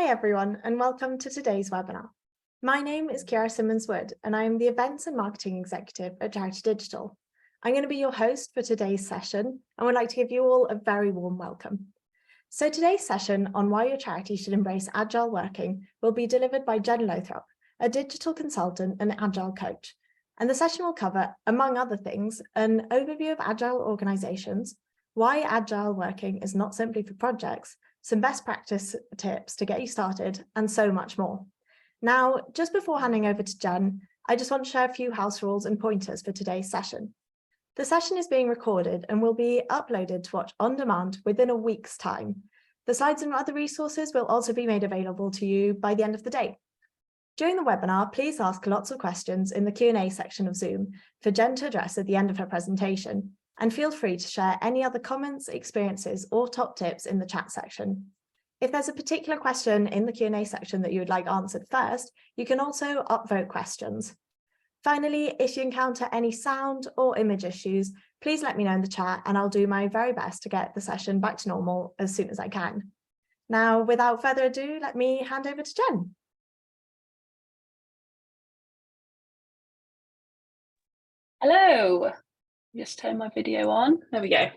Hi everyone, and welcome to today's webinar. My name is Kiara Simmons-Wood, and I am the Events and Marketing Executive at Charities Digital. I'm going to be your host for today's session, and would like to give you all a very warm welcome. So today's session on why your charity should embrace Agile working will be delivered by Jen Lowthrop, a digital consultant and Agile coach. And the session will cover, among other things, an overview of Agile organizations, why Agile working is not simply for projects, some best practice tips to get you started, and so much more. Now, just before handing over to Jen, I just want to share a few house rules and pointers for today's session. The session is being recorded and will be uploaded to watch on demand within a week's time. The slides and other resources will also be made available to you by the end of the day. During the webinar, please ask lots of questions in the Q&A section of Zoom for Jen to address at the end of her presentation. And feel free to share any other comments, experiences, or top tips in the chat section. If there's a particular question in the Q&A section that you would like answered first, you can also upvote questions. Finally, if you encounter any sound or image issues, please let me know in the chat and I'll do my very best to get the session back to normal as soon as I can. Now, without further ado, let me hand over to Jen. Hello. Just turn my video on. There we go.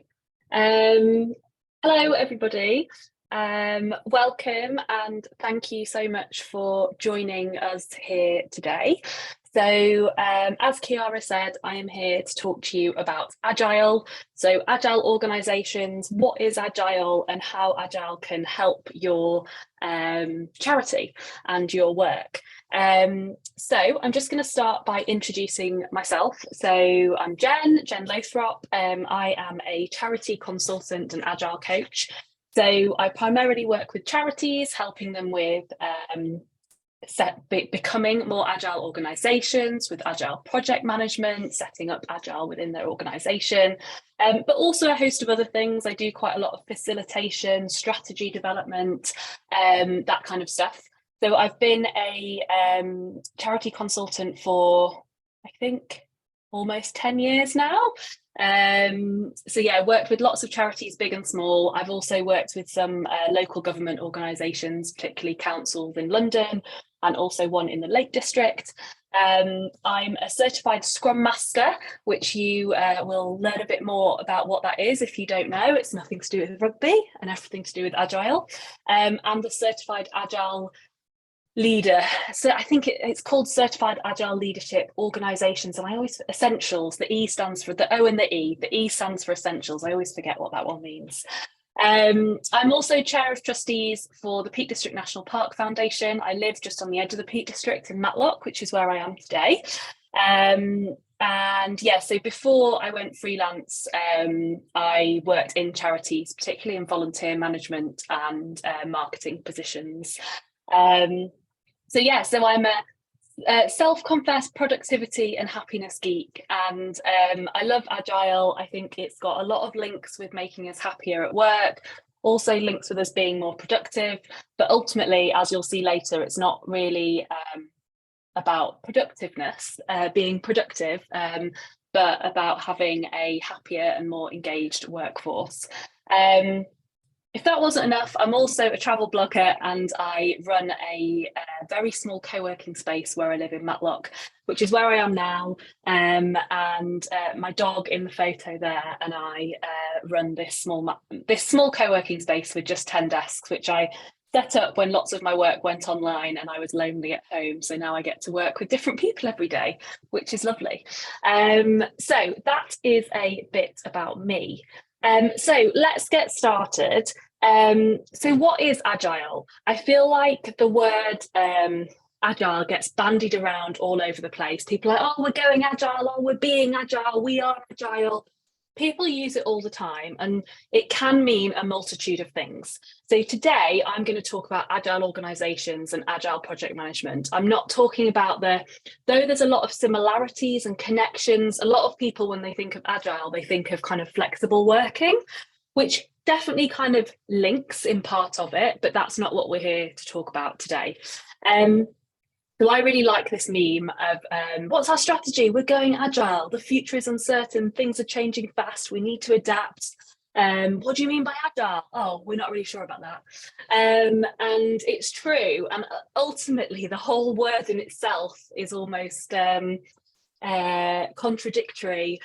Hello, everybody. Welcome and thank you so much for joining us here today. So as Kiara said, I am here to talk to you about Agile. So Agile organisations, what is Agile and how Agile can help your charity and your work. So I'm just going to start by introducing myself. So I'm Jen Lowthrop. I am a charity consultant and Agile coach. So I primarily work with charities, helping them with becoming more Agile organisations, with Agile project management, setting up Agile within their organisation, but also a host of other things. I do quite a lot of facilitation, strategy development, that kind of stuff. So I've been a charity consultant for, I think, almost 10 years now. So yeah, I worked with lots of charities, big and small. I've also worked with some local government organisations, particularly councils in London, and also one in the Lake District. I'm a certified Scrum Master, which you will learn a bit more about what that is if you don't know. It's nothing to do with rugby and everything to do with Agile. I'm the certified Agile leader. So I think it's called Certified Agile Leadership Organisations, and I always, essentials, the E stands for the O and the E stands for essentials. I always forget what that one means. I'm also chair of trustees for the Peak District National Park Foundation. I live just on the edge of the Peak District in Matlock, which is where I am today. And yeah, so before I went freelance, I worked in charities, particularly in volunteer management and marketing positions. So yeah, so I'm a self-confessed productivity and happiness geek, and I love Agile. I think it's got a lot of links with making us happier at work, also links with us being more productive, but ultimately, as you'll see later, it's not really about productiveness, being productive, but about having a happier and more engaged workforce. If that wasn't enough, I'm also a travel blogger and I run a very small co-working space where I live in Matlock, which is where I am now. And my dog in the photo there and I run this small co-working space with just 10 desks, which I set up when lots of my work went online and I was lonely at home. So now I get to work with different people every day, which is lovely. So that is a bit about me. So let's get started. So what is Agile? I feel like the word Agile gets bandied around all over the place. People are like, oh, we're going Agile, oh, we're being Agile, we are Agile. People use it all the time and it can mean a multitude of things. So today I'm going to talk about Agile organisations and Agile project management. I'm not talking about though there's a lot of similarities and connections, a lot of people when they think of Agile, they think of kind of flexible working, which definitely kind of links in part of it, but that's not what we're here to talk about today. So I really like this meme of what's our strategy? We're going Agile. The future is uncertain. Things are changing fast. We need to adapt. What do you mean by agile? Oh, we're not really sure about that. And it's true. And ultimately, the whole word in itself is almost contradictory,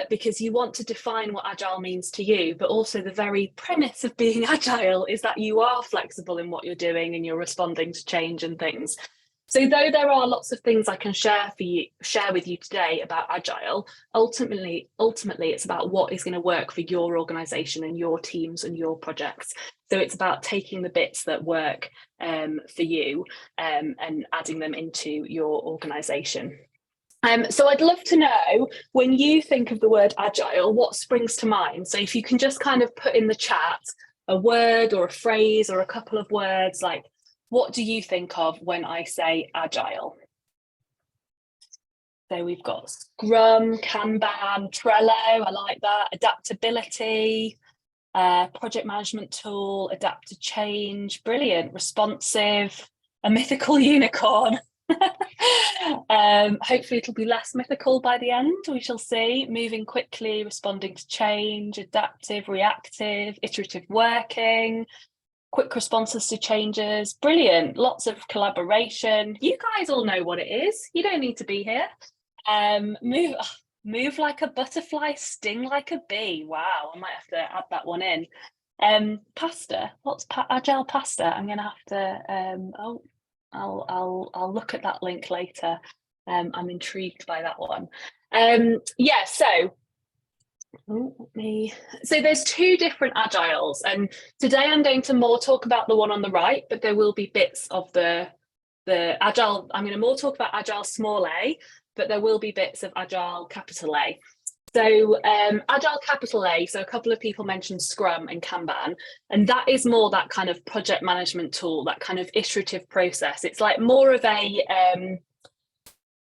because you want to define what agile means to you, but also the very premise of being agile is that you are flexible in what you're doing and you're responding to change and things. So though there are lots of things I can share with you today about agile, ultimately it's about what is going to work for your organization and your teams and your projects. So it's about taking the bits that work for you and adding them into your organization. So I'd love to know, when you think of the word agile, what springs to mind? So if you can just kind of put in the chat a word or a phrase or a couple of words, like, what do you think of when I say agile? So we've got Scrum, Kanban, Trello, I like that, adaptability, project management tool, adapt to change, brilliant, responsive, a mythical unicorn. Hopefully it'll be less mythical by the end, we shall see. Moving quickly, responding to change, adaptive, reactive, iterative working, quick responses to changes, brilliant, lots of collaboration. You guys all know what it is, you don't need to be here. Move like a butterfly, sting like a bee. Wow, I might have to add that one in. Pasta, what's agile pasta? I'm gonna have to I'll look at that link later. I'm intrigued by that one. Yeah, so there's two different agiles, and today I'm going to more talk about the one on the right, but there will be bits of the agile. I'm going to more talk about agile small a, but there will be bits of agile capital A. So agile capital A, so a couple of people mentioned Scrum and Kanban, and that is more that kind of project management tool, that kind of iterative process. It's like more of a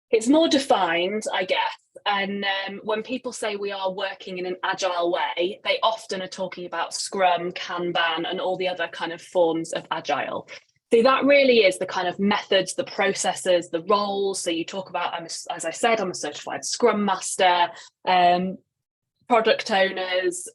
it's more defined, I guess. And when people say we are working in an agile way, they often are talking about Scrum, Kanban, and all the other kind of forms of agile. So that really is the kind of methods, the processes, the roles. So you talk about, as I said, I'm a certified Scrum Master, product owners,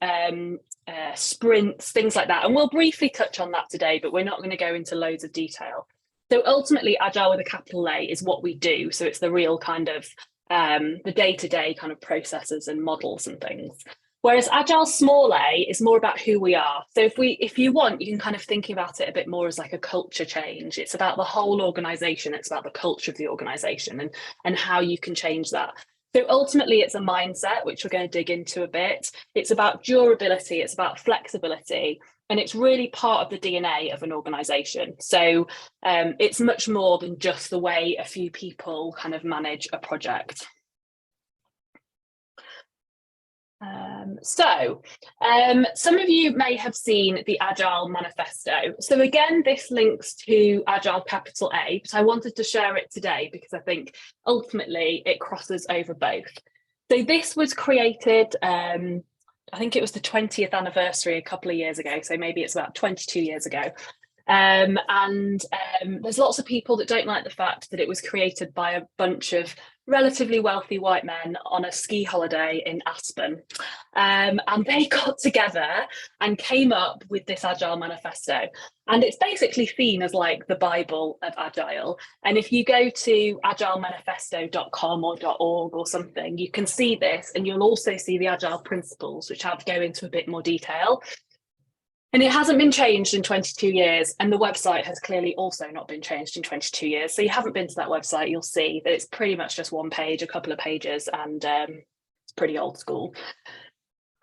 sprints, things like that. And we'll briefly touch on that today, but we're not going to go into loads of detail. So ultimately, agile with a capital A is what we do. So it's the real kind of the day-to-day kind of processes and models and things. Whereas agile small a is more about who we are. So if you want, you can kind of think about it a bit more as like a culture change. It's about the whole organization. It's about the culture of the organization and how you can change that. So ultimately, it's a mindset, which we're going to dig into a bit. It's about durability. It's about flexibility. And it's really part of the DNA of an organization. So it's much more than just the way a few people kind of manage a project. Some of you may have seen the Agile Manifesto. So again, this links to Agile capital A, but I wanted to share it today because I think ultimately it crosses over both. So this was created, I think it was the 20th anniversary a couple of years ago, so maybe it's about 22 years ago. There's lots of people that don't like the fact that it was created by a bunch of relatively wealthy white men on a ski holiday in Aspen. And they got together and came up with this Agile Manifesto. And it's basically seen as like the Bible of Agile. And if you go to agilemanifesto.com or .org or something, you can see this, and you'll also see the Agile principles, which I'll go into a bit more detail. And it hasn't been changed in 22 years. And the website has clearly also not been changed in 22 years. So you haven't been to that website, you'll see that it's pretty much just one page, a couple of pages, and it's pretty old school.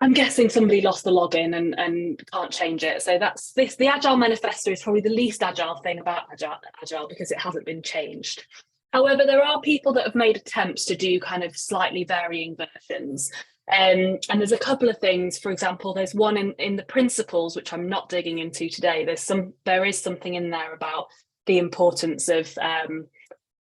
I'm guessing somebody lost the login and can't change it. So that's this. The Agile Manifesto is probably the least agile thing about Agile because it hasn't been changed. However, there are people that have made attempts to do kind of slightly varying versions. And there's a couple of things. For example, there's one in the principles, which I'm not digging into today. There is something in there about the importance of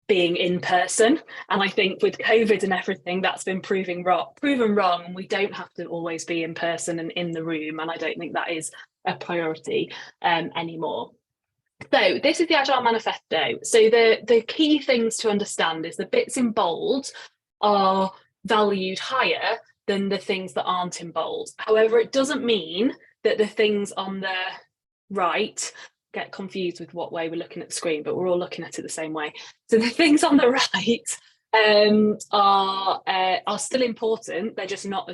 being in person. And I think with COVID and everything, that's been proven wrong. And we don't have to always be in person and in the room. And I don't think that is a priority anymore. So this is the Agile Manifesto. So the key things to understand is the bits in bold are valued higher than the things that aren't in bold. However, it doesn't mean that the things on the right, get confused with what way we're looking at the screen, but we're all looking at it the same way. So the things on the right are still important. They're just not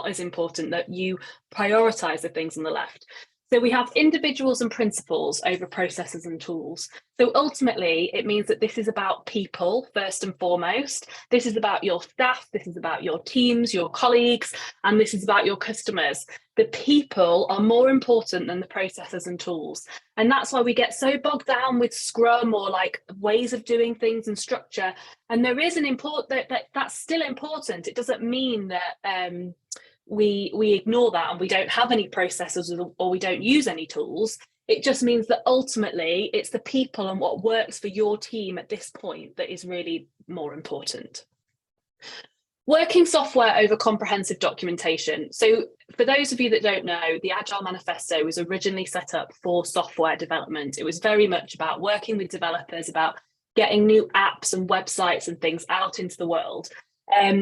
as important that you prioritize the things on the left. So we have individuals and principles over processes and tools. So ultimately, it means that this is about people first and foremost. This is about your staff, this is about your teams, your colleagues, and this is about your customers. The people are more important than the processes and tools. And that's why we get so bogged down with Scrum or like ways of doing things and structure. And there is an important, that's still important. It doesn't mean that we ignore that and we don't have any processes or we don't use any tools. It just means that ultimately it's the people and what works for your team at this point that is really more important. Working software over comprehensive documentation. So for those of you that don't know, the Agile Manifesto was originally set up for software development. It was very much about working with developers, about getting new apps and websites and things out into the world.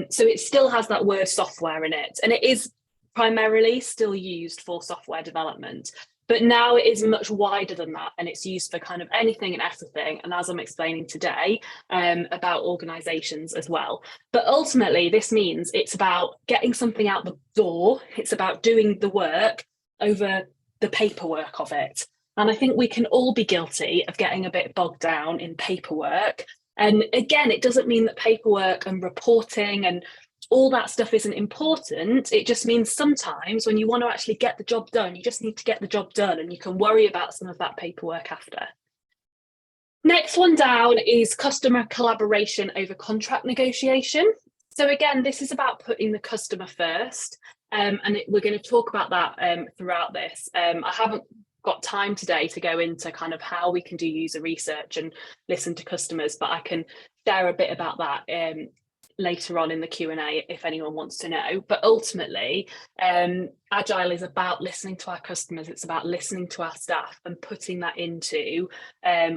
So it still has that word software in it, and it is primarily still used for software development. But now it is much wider than that, and it's used for kind of anything and everything. And as I'm explaining today, about organizations as well. But ultimately, this means it's about getting something out the door. It's about doing the work over the paperwork of it. And I think we can all be guilty of getting a bit bogged down in paperwork. And again, it doesn't mean that paperwork and reporting and all that stuff isn't important. It just means sometimes when you want to actually get the job done, you just need to get the job done and you can worry about some of that paperwork after. Next one down is customer collaboration over contract negotiation. So again, this is about putting the customer first. We're going to talk about that throughout this. I haven't got time today to go into kind of how we can do user research and listen to customers, but I can share a bit about that later on in the Q&A if anyone wants to know. But ultimately, Agile is about listening to our customers. It's about listening to our staff and putting that into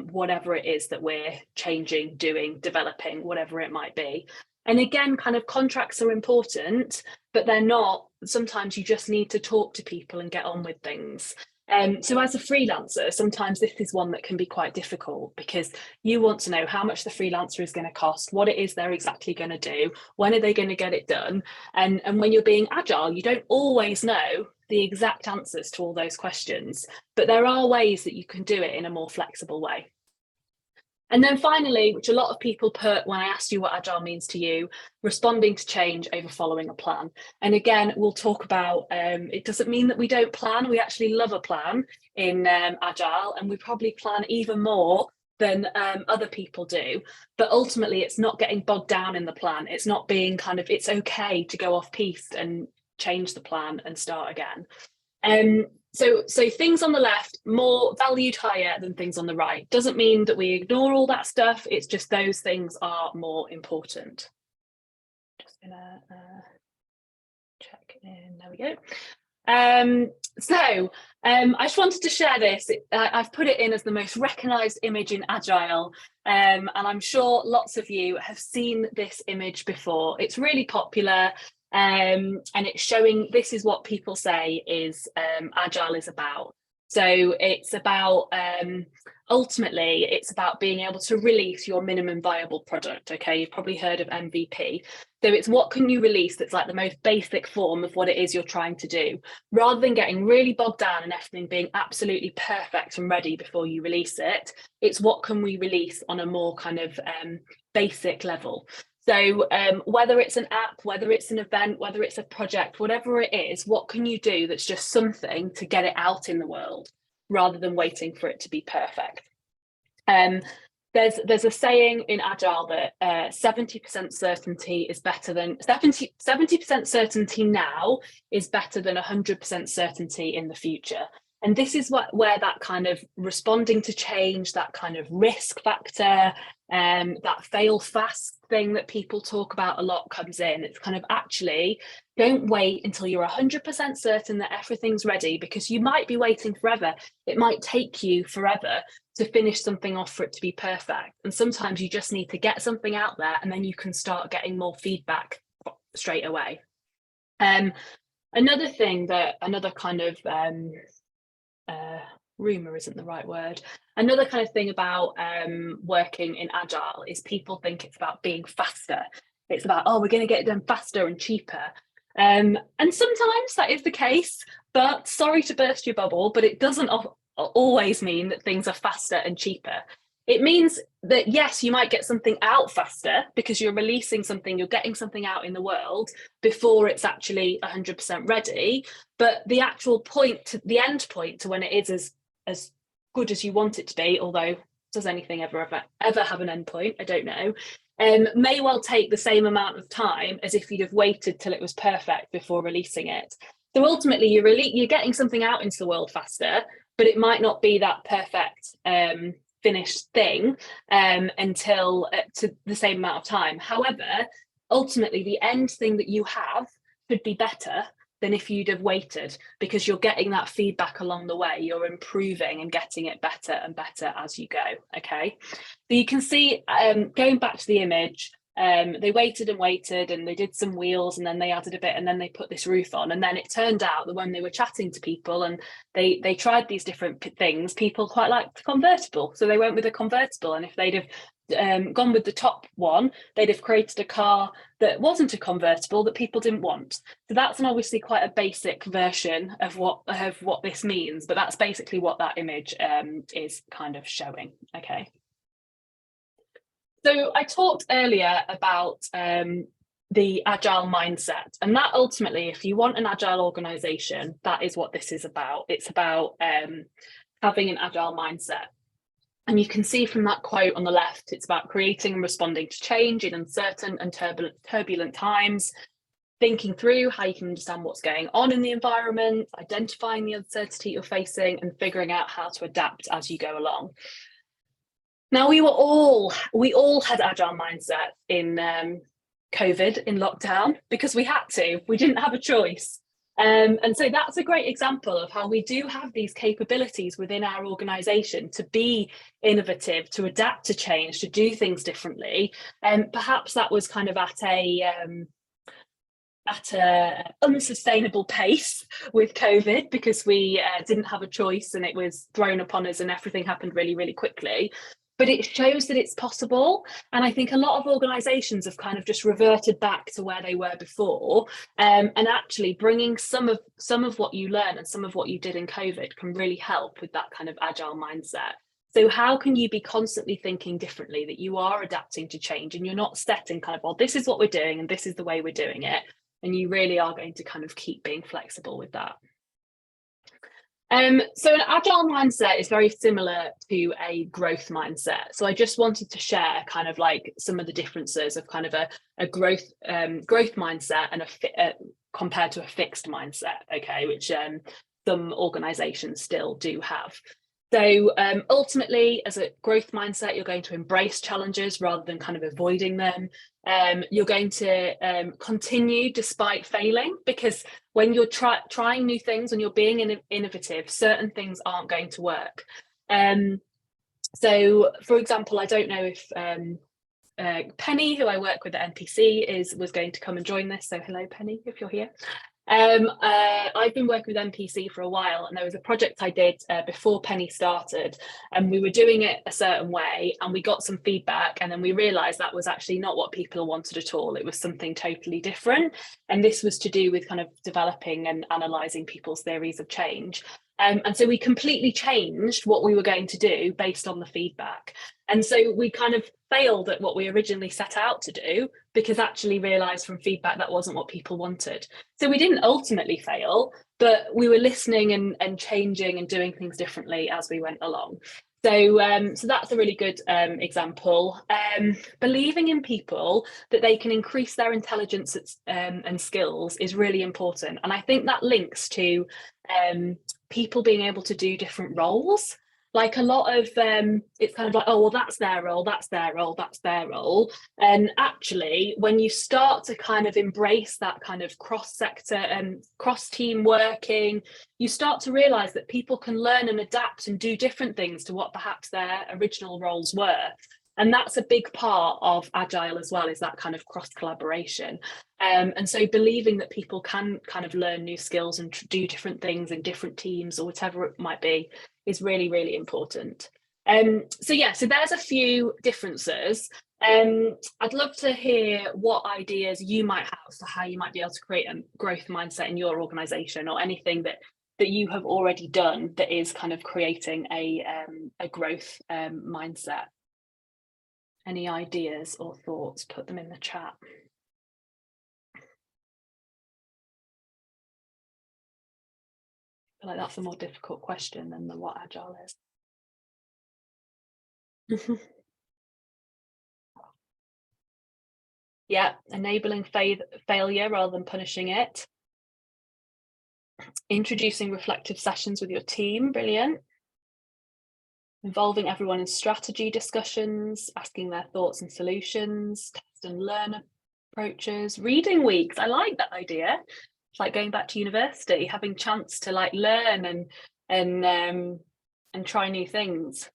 whatever it is that we're changing, doing, developing, whatever it might be. And again, kind of contracts are important, but they're not. Sometimes you just need to talk to people and get on with things. So as a freelancer, sometimes this is one that can be quite difficult because you want to know how much the freelancer is going to cost, what it is they're exactly going to do, when are they going to get it done? And when you're being agile, you don't always know the exact answers to all those questions, but there are ways that you can do it in a more flexible way. And then finally, which a lot of people put when I asked you what Agile means to you, responding to change over following a plan. And again, we'll talk about, it doesn't mean that we don't plan. We actually love a plan in Agile, and we probably plan even more than other people do. But ultimately, it's not getting bogged down in the plan. It's not being kind of, it's okay to go off piste and change the plan and start again. So things on the left, more valued higher than things on the right. Doesn't mean that we ignore all that stuff. It's just those things are more important. Just gonna check in, there we go. I just wanted to share this. I've put it in as the most recognised image in Agile, and I'm sure lots of you have seen this image before. It's really popular. And it's showing, this is what people say is Agile is about. So it's about, ultimately, it's about being able to release your minimum viable product. Okay, you've probably heard of MVP. So it's what can you release that's like the most basic form of what it is you're trying to do, rather than getting really bogged down and everything being absolutely perfect and ready before you release it. It's what can we release on a more kind of basic level. So whether it's an app, whether it's an event, whether it's a project, whatever it is, what can you do that's just something to get it out in the world rather than waiting for it to be perfect? There's a saying in Agile that 70% certainty is better than 70% certainty now is better than 100% certainty in the future. And this is where that kind of responding to change, that kind of risk factor, that fail fast thing that people talk about a lot comes in. It's kind of actually don't wait until you're 100% certain that everything's ready, because you might be waiting forever. It might take you forever to finish something off for it to be perfect. And sometimes you just need to get something out there and then you can start getting more feedback straight away. Another thing that, another kind of rumor isn't the right word. Another kind of thing about working in Agile is people think it's about being faster. It's about, oh, we're going to get it done faster and cheaper. And sometimes that is the case, but sorry to burst your bubble, but it doesn't always mean that things are faster and cheaper. It means that, yes, you might get something out faster because you're releasing something, you're getting something out in the world before it's actually 100% ready. But the actual point, the end point to when it is as good as you want it to be, although does anything ever have an end point? I don't know. May well take the same amount of time as if you'd have waited till it was perfect before releasing it. So ultimately, you're getting something out into the world faster, but it might not be that perfect finished thing until to the same amount of time. However, ultimately, the end thing that you have could be better than if you'd have waited, because you're getting that feedback along the way. You're improving and getting it better and better as you go. Okay, so you can see, going back to the image, they waited and waited and they did some wheels and then they added a bit and then they put this roof on, and then it turned out that when they were chatting to people and they tried these different things, people quite liked the convertible, so they went with a convertible. And if they'd have gone with the top one, they'd have created a car that wasn't a convertible that people didn't want. So that's obviously quite a basic version of what this means, but that's basically what that image is kind of showing. Okay. So I talked earlier about the Agile mindset, and that ultimately, if you want an Agile organization, that is what this is about. It's about having an Agile mindset. And you can see from that quote on the left, it's about creating and responding to change in uncertain and turbulent times, thinking through how you can understand what's going on in the environment, identifying the uncertainty you're facing, and figuring out how to adapt as you go along. Now, we all had Agile mindset in COVID, in lockdown, because we had to. We didn't have a choice. And so that's a great example of how we do have these capabilities within our organisation to be innovative, to adapt to change, to do things differently. And perhaps that was kind of at a unsustainable pace with COVID, because we didn't have a choice and it was thrown upon us and everything happened really, really quickly. But it shows that it's possible. And I think a lot of organisations have kind of just reverted back to where they were before. And actually bringing some of what you learn and some of what you did in COVID can really help with that kind of Agile mindset. So how can you be constantly thinking differently, that you are adapting to change and you're not setting kind of, well, this is what we're doing and this is the way we're doing it. And you really are going to kind of keep being flexible with that. So an Agile mindset is very similar to a growth mindset. So I just wanted to share kind of like some of the differences of kind of a growth mindset and compared to a fixed mindset, okay, which some organizations still do have. So ultimately, as a growth mindset, you're going to embrace challenges rather than kind of avoiding them. You're going to continue despite failing, because when you're trying new things and you're being innovative, certain things aren't going to work. So, for example, I don't know if Penny, who I work with at NPC, was going to come and join this. So hello, Penny, if you're here. I've been working with NPC for a while, and there was a project I did before Penny started, and we were doing it a certain way and we got some feedback, and then we realized that was actually not what people wanted at all. It was something totally different, and this was to do with kind of developing and analysing people's theories of change. And so we completely changed what we were going to do based on the feedback. And so we kind of failed at what we originally set out to do, because actually realised from feedback that wasn't what people wanted. So we didn't ultimately fail, but we were listening and changing and doing things differently as we went along. So that's a really good example. Believing in people that they can increase their intelligence and skills is really important. And I think that links to people being able to do different roles. Like a lot of it's kind of like, oh, well, that's their role, that's their role, that's their role. And actually, when you start to kind of embrace that kind of cross-sector and cross-team working, you start to realise that people can learn and adapt and do different things to what perhaps their original roles were. And that's a big part of Agile as well, is that kind of cross collaboration. And so believing that people can kind of learn new skills and do different things in different teams or whatever it might be is really, really important. So there's a few differences. I'd love to hear what ideas you might have for how you might be able to create a growth mindset in your organisation, or anything that you have already done that is kind of creating a growth mindset. Any ideas or thoughts, put them in the chat. I feel like that's a more difficult question than what Agile is. Yeah, enabling failure rather than punishing it. Introducing reflective sessions with your team, brilliant. Involving everyone in strategy discussions, asking their thoughts and solutions, test and learn approaches. Reading weeks, I like that idea. It's like going back to university, having chance to like learn and try new things.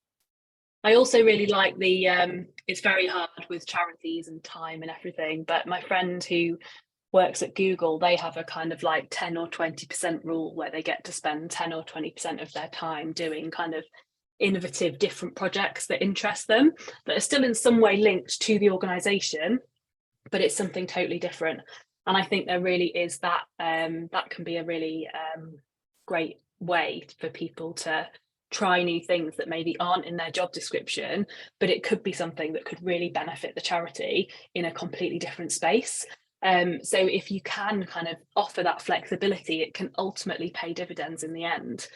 I also really like the it's very hard with charities and time and everything, but my friend who works at Google, they have a kind of like 10 or 20% rule where they get to spend 10 or 20% of their time doing kind of innovative different projects that interest them, that are still in some way linked to the organization, but it's something totally different. And I think there really is that that can be a really great way for people to try new things that maybe aren't in their job description, but it could be something that could really benefit the charity in a completely different space. So if you can kind of offer that flexibility, it can ultimately pay dividends in the end.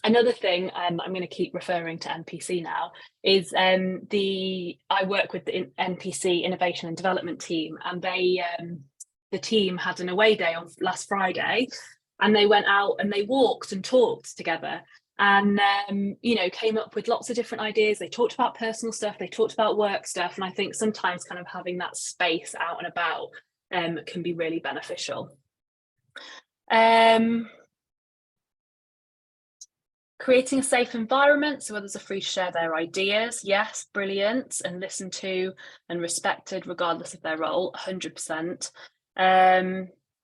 Another thing, I'm going to keep referring to NPC now, is I work with the NPC Innovation and Development team, and the team had an away day on last Friday, and they went out and they walked and talked together, and came up with lots of different ideas. They talked about personal stuff, they talked about work stuff, and I think sometimes kind of having that space out and about can be really beneficial. Creating a safe environment so others are free to share their ideas. Yes, brilliant. And listened to and respected regardless of their role, 100%.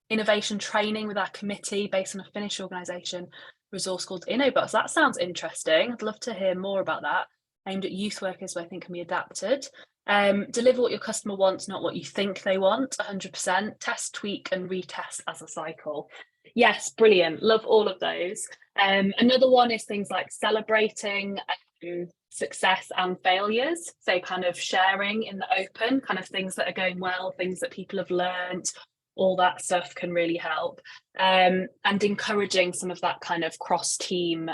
Innovation training with our committee based on a Finnish organisation resource called InnoBus. That sounds interesting. I'd love to hear more about that. Aimed at youth workers who I think can be adapted. Deliver what your customer wants, not what you think they want, 100%. Test, tweak and retest as a cycle. Yes, brilliant. Love all of those. Another one is things like celebrating success and failures. So kind of sharing in the open, kind of things that are going well, things that people have learned, all that stuff can really help. And encouraging some of that kind of cross-team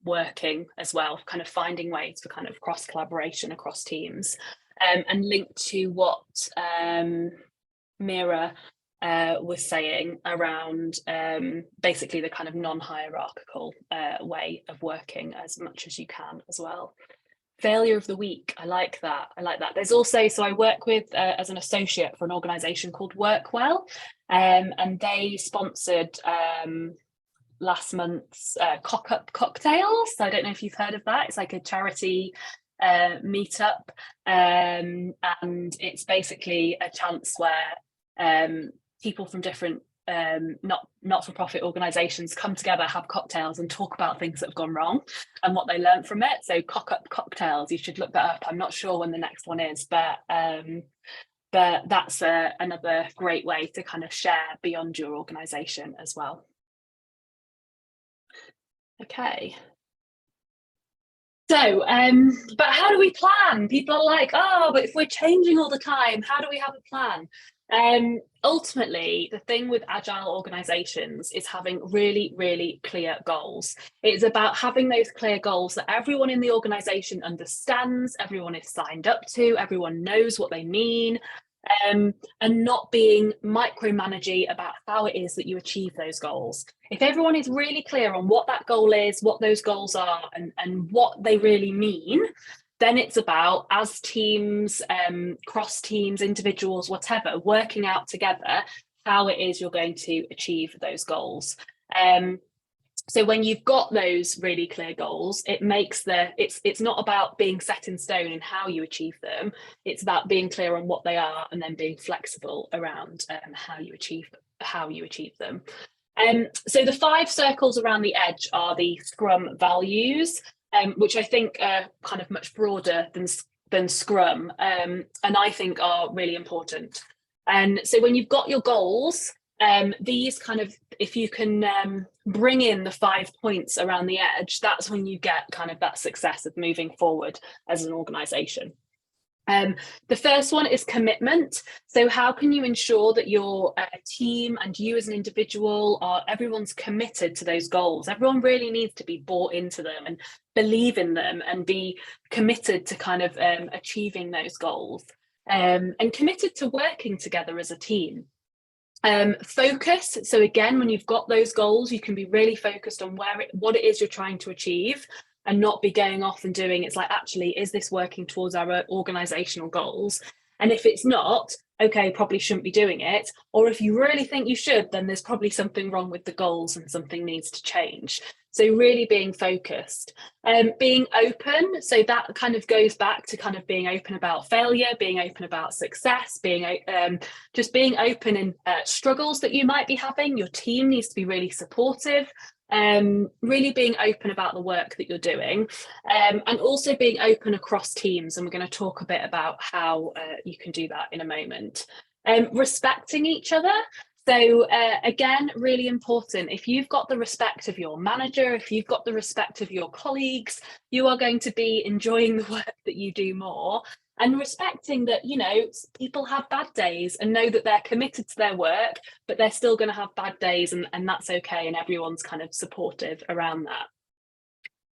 working as well, kind of finding ways for kind of cross-collaboration across teams. And linked to what Mira was saying around basically the kind of non-hierarchical way of working as much as you can as well. Failure of the week, I like that. There's also, so I work with as an associate for an organisation called Workwell, and they sponsored last month's Cock-Up Cocktails. So I don't know if you've heard of that. It's like a charity meetup, and it's basically a chance where people from different not-for-profit organisations come together, have cocktails and talk about things that have gone wrong and what they learned from it. So Cock-Up Cocktails, you should look that up. I'm not sure when the next one is, but that's another great way to kind of share beyond your organisation as well. Okay. So, but how do we plan? People are like, oh, but if we're changing all the time, how do we have a plan? Ultimately, the thing with agile organizations is having really, really clear goals. It's about having those clear goals that everyone in the organization understands, everyone is signed up to, everyone knows what they mean, and not being micromanagey about how it is that you achieve those goals. If everyone is really clear on what that goal is, what those goals are, and what they really mean, then it's about, as teams, cross teams, individuals, whatever, working out together how it is you're going to achieve those goals. So when you've got those really clear goals, it makes it's not about being set in stone and how you achieve them. It's about being clear on what they are and then being flexible around how you achieve them. So the 5 circles around the edge are the Scrum values, which I think are kind of much broader than Scrum, and I think are really important. And so when you've got your goals, these kind of, if you can bring in the 5 points around the edge, that's when you get kind of that success of moving forward as an organisation. The first one is commitment. So how can you ensure that your team and you as an individual everyone's committed to those goals? Everyone really needs to be bought into them and believe in them and be committed to kind of achieving those goals, and committed to working together as a team. Focus. So again, when you've got those goals, you can be really focused on what it is you're trying to achieve, and not be going off and doing, it's like, actually, is this working towards our organizational goals? And if it's not, okay, probably shouldn't be doing it. Or if you really think you should, then there's probably something wrong with the goals and something needs to change. So really being focused, being open. So that kind of goes back to kind of being open about failure, being open about success, just being open in struggles that you might be having. Your team needs to be really supportive. Really being open about the work that you're doing, and also being open across teams. And we're going to talk a bit about how you can do that in a moment. Respecting each other. So again, really important. If you've got the respect of your manager, if you've got the respect of your colleagues, you are going to be enjoying the work that you do more. And respecting that, you know, people have bad days, and know that they're committed to their work, but they're still going to have bad days, and that's okay. And everyone's kind of supportive around that.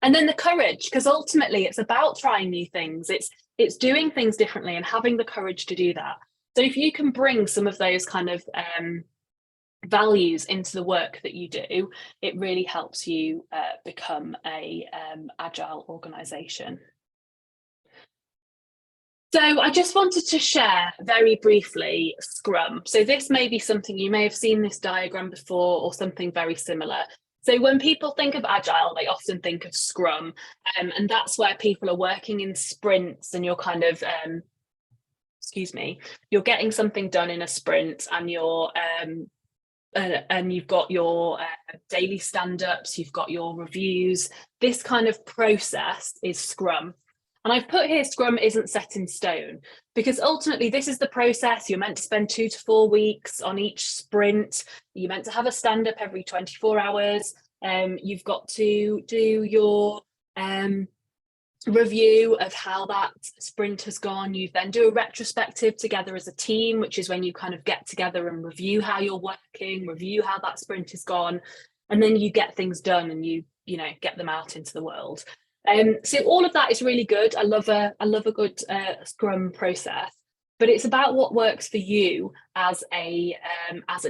And then the courage, because ultimately it's about trying new things. It's doing things differently and having the courage to do that. So if you can bring some of those kind of values into the work that you do, it really helps you become a agile organization. So I just wanted to share very briefly Scrum. So this may be something, you may have seen this diagram before or something very similar. So when people think of Agile, they often think of Scrum, and that's where people are working in sprints, and you're kind of, you're getting something done in a sprint, and you've got your daily stand-ups, you've got your reviews. This kind of process is Scrum. And I've put here Scrum isn't set in stone, because ultimately this is the process. You're meant to spend 2 to 4 weeks on each sprint. You're meant to have a stand-up every 24 hours. You've got to do your review of how that sprint has gone. You then do a retrospective together as a team, which is when you kind of get together and review how you're working, review how that sprint has gone, and then you get things done and you get them out into the world. So all of that is really good. I love a good Scrum process, but it's about what works for you as a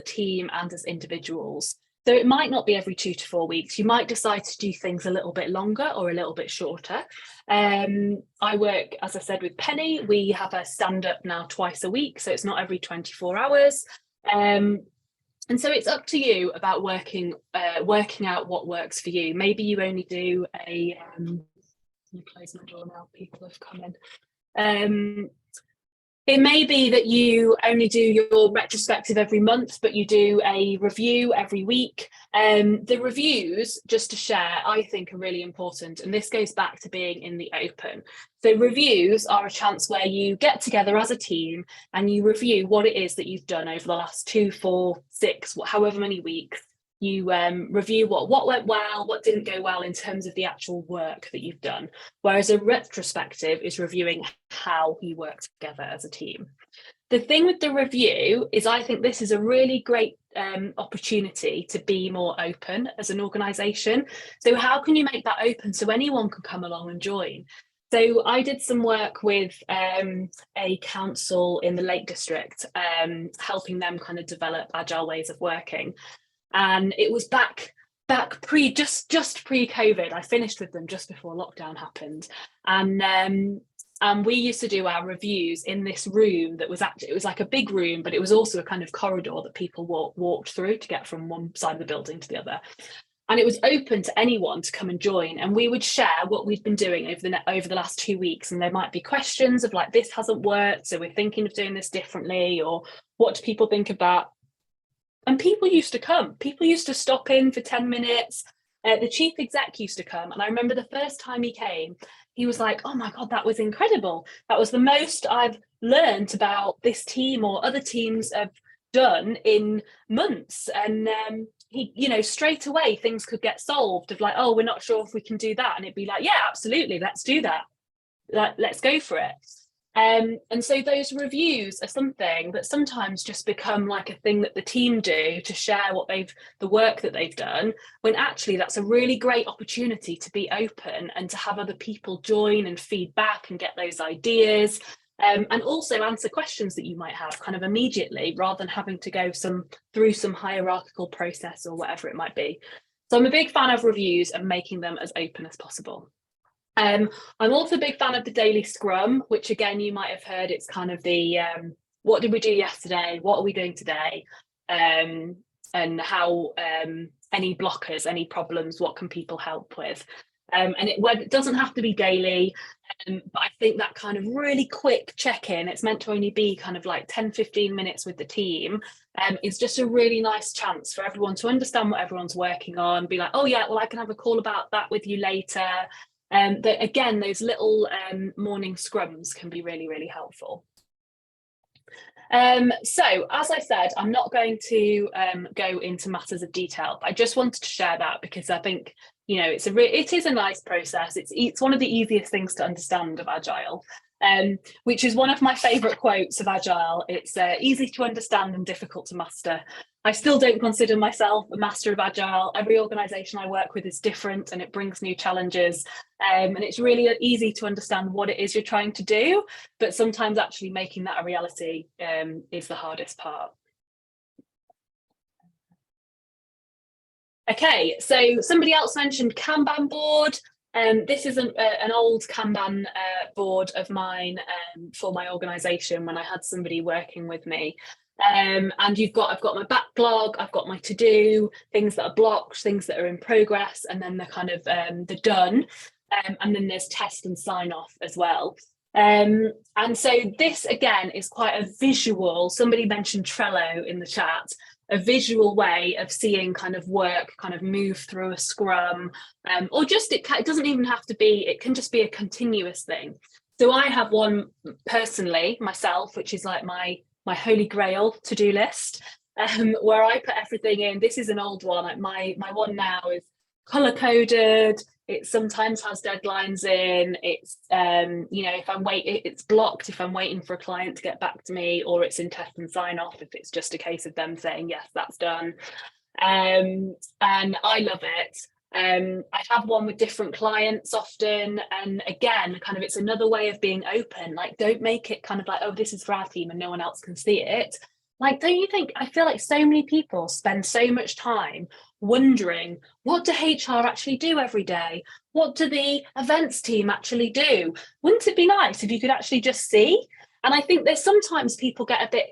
team and as individuals. So it might not be every 2 to 4 weeks. You might decide to do things a little bit longer or a little bit shorter. I work, as I said, with Penny. We have a stand-up now twice a week, so it's not every 24 hours. And so it's up to you about working out what works for you. Maybe you only do a, let me close my door now, people have come in. It may be that you only do your retrospective every month, but you do a review every week. The reviews, just to share, I think are really important. And this goes back to being in the open. So reviews are a chance where you get together as a team and you review what it is that you've done over the last 2, 4, 6, however many weeks. You review what went well, what didn't go well in terms of the actual work that you've done. Whereas a retrospective is reviewing how you work together as a team. The thing with the review is I think this is a really great opportunity to be more open as an organisation. So how can you make that open so anyone can come along and join? So I did some work with a council in the Lake District, helping them kind of develop agile ways of working. And it was back just pre-COVID. I finished with them just before lockdown happened, and we used to do our reviews in this room that was it was like a big room, but it was also a kind of corridor that people walked through to get from one side of the building to the other. And it was open to anyone to come and join, and we would share what we'd been doing over the last 2 weeks. And there might be questions of like, this hasn't worked, so we're thinking of doing this differently, or what do people think of that? And people used to come. People used to stop in for 10 minutes. The chief exec used to come, and I remember the first time he came, he was like, oh my God, that was incredible. That was the most I've learned about this team or other teams have done in months. And he, you know, straight away things could get solved of like, oh, we're not sure if we can do that. And it'd be like, yeah, absolutely, let's do that. Like, let's go for it. And so those reviews are something that sometimes just become like a thing that the team do to share the work that they've done, when actually that's a really great opportunity to be open and to have other people join and feedback and get those ideas, and also answer questions that you might have kind of immediately, rather than having to go through some hierarchical process or whatever it might be. So I'm a big fan of reviews and making them as open as possible. I'm also a big fan of the daily scrum, which again, you might have heard, it's kind of the what did we do yesterday? What are we doing today? And how any blockers, any problems, what can people help with? And it doesn't have to be daily, but I think that kind of really quick check-in, it's meant to only be kind of like 10-15 minutes with the team, is just a really nice chance for everyone to understand what everyone's working on, be like, oh yeah, well, I can have a call about that with you later. Again, those little morning scrums can be really, really helpful. So, as I said, I'm not going to go into matters of detail, but I just wanted to share that because I think, you know, it is a nice process. It's one of the easiest things to understand of Agile, which is one of my favourite quotes of Agile. It's easy to understand and difficult to master. I still don't consider myself a master of Agile. Every organisation I work with is different and it brings new challenges. And it's really easy to understand what it is you're trying to do, but sometimes actually making that a reality is the hardest part. Okay, so somebody else mentioned Kanban board. This is an old Kanban board of mine for my organisation when I had somebody working with me. And I've got my backlog, I've got my to-do, things that are blocked, things that are in progress, and then the kind of the done. And then there's test and sign off as well. And so this again is quite a visual, somebody mentioned Trello in the chat, a visual way of seeing kind of work kind of move through a scrum, or just it doesn't even have to be, it can just be a continuous thing. So I have one personally myself, which is like my holy grail to-do list, where I put everything in. This is an old one. Like my one now is color coded. It sometimes has deadlines in. It's you know, it's blocked if I'm waiting for a client to get back to me, or it's in test and sign off if it's just a case of them saying yes, that's done. And I love it. I have one with different clients often, and again, kind of it's another way of being open. Like, don't make it kind of like, oh, this is for our team and no one else can see it. Like, don't you think, I feel like so many people spend so much time wondering, what do HR actually do every day? What do the events team actually do? Wouldn't it be nice if you could actually just see? And I think there's sometimes people get a bit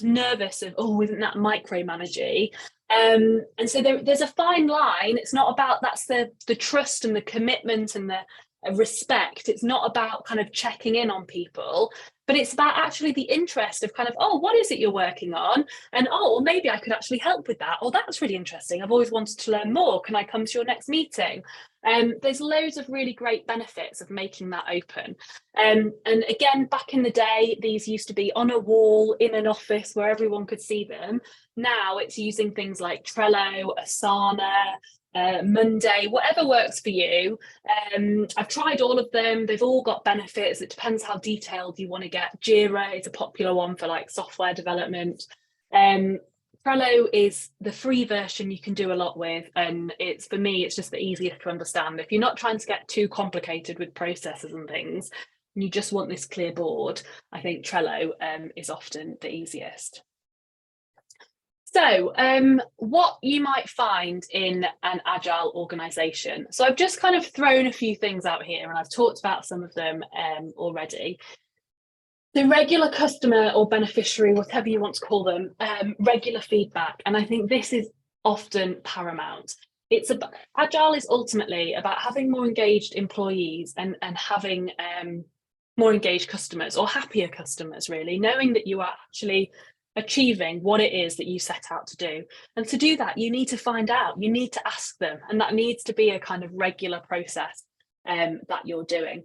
nervous of, oh, isn't that micromanaging? And so there's a fine line. It's not about, that's the trust and the commitment and the respect. It's not about kind of checking in on people, but it's about actually the interest of kind of, oh, what is it you're working on? And oh, well, maybe I could actually help with that. Oh, that's really interesting. I've always wanted to learn more. Can I come to your next meeting? There's loads of really great benefits of making that open. And again, back in the day, these used to be on a wall in an office where everyone could see them. Now it's using things like Trello, Asana, Monday, whatever works for you. I've tried all of them. They've all got benefits. It depends how detailed you want to get. Jira is a popular one for like software development. Trello is the free version you can do a lot with, and for me it's just the easiest to understand. If you're not trying to get too complicated with processes and things, and you just want this clear board, I think Trello is often the easiest. So what you might find in an Agile organisation. So I've just kind of thrown a few things out here, and I've talked about some of them already. The regular customer or beneficiary, whatever you want to call them, regular feedback. And I think this is often paramount. Agile is ultimately about having more engaged employees and having more engaged customers, or happier customers, really, knowing that you are actually achieving what it is that you set out to do. And to do that, you need to find out, you need to ask them, and that needs to be a kind of regular process that you're doing.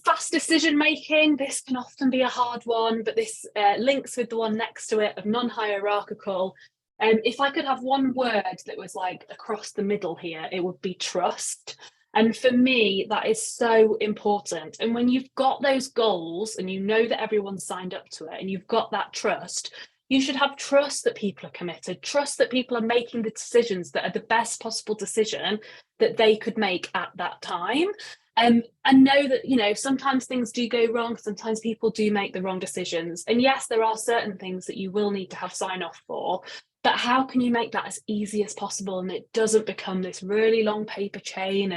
Fast decision making, this can often be a hard one, but this links with the one next to it of non-hierarchical. If I could have one word that was like across the middle here, it would be trust. And for me, that is so important. And when you've got those goals and you know that everyone's signed up to it and you've got that trust, you should have trust that people are committed, trust that people are making the decisions that are the best possible decision that they could make at that time. And know that, you know, sometimes things do go wrong, sometimes people do make the wrong decisions. And yes, there are certain things that you will need to have sign off for, but how can you make that as easy as possible and it doesn't become this really long paper chain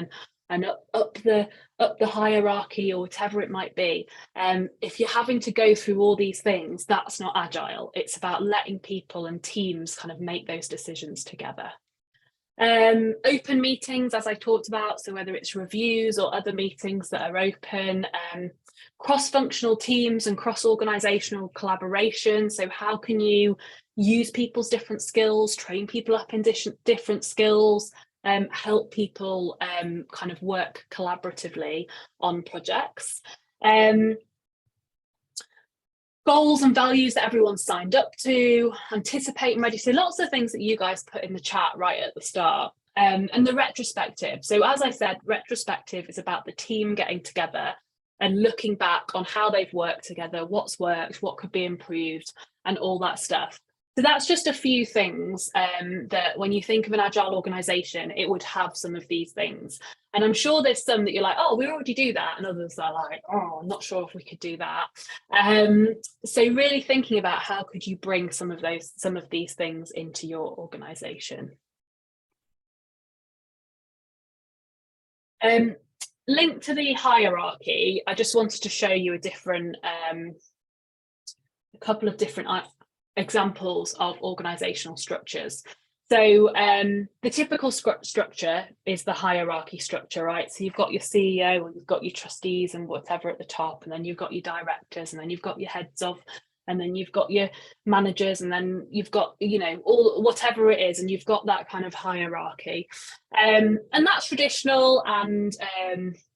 and up the hierarchy or whatever it might be. If you're having to go through all these things, that's not agile. It's about letting people and teams kind of make those decisions together. Open meetings, as I talked about, so whether it's reviews or other meetings that are open, cross-functional teams and cross-organizational collaboration. So how can you use people's different skills, train people up in different skills, help people kind of work collaboratively on projects. Goals and values that everyone's signed up to, anticipate and ready. So lots of things that you guys put in the chat right at the start. And the retrospective. So as I said, retrospective is about the team getting together and looking back on how they've worked together, what's worked, what could be improved, and all that stuff. So that's just a few things that when you think of an agile organization, it would have some of these things. And I'm sure there's some that you're like, oh, we already do that. And others are like, oh, I'm not sure if we could do that. So really thinking about how could you bring some of these things into your organization. Linked to the hierarchy, I just wanted to show you a couple of different examples of organizational structures. So the typical structure is the hierarchy structure, right? So you've got your CEO and you've got your trustees and whatever at the top, and then you've got your directors, and then you've got your heads of, and then you've got your managers, and then you've got, you know, all whatever it is, and you've got that kind of hierarchy. And that's traditional, and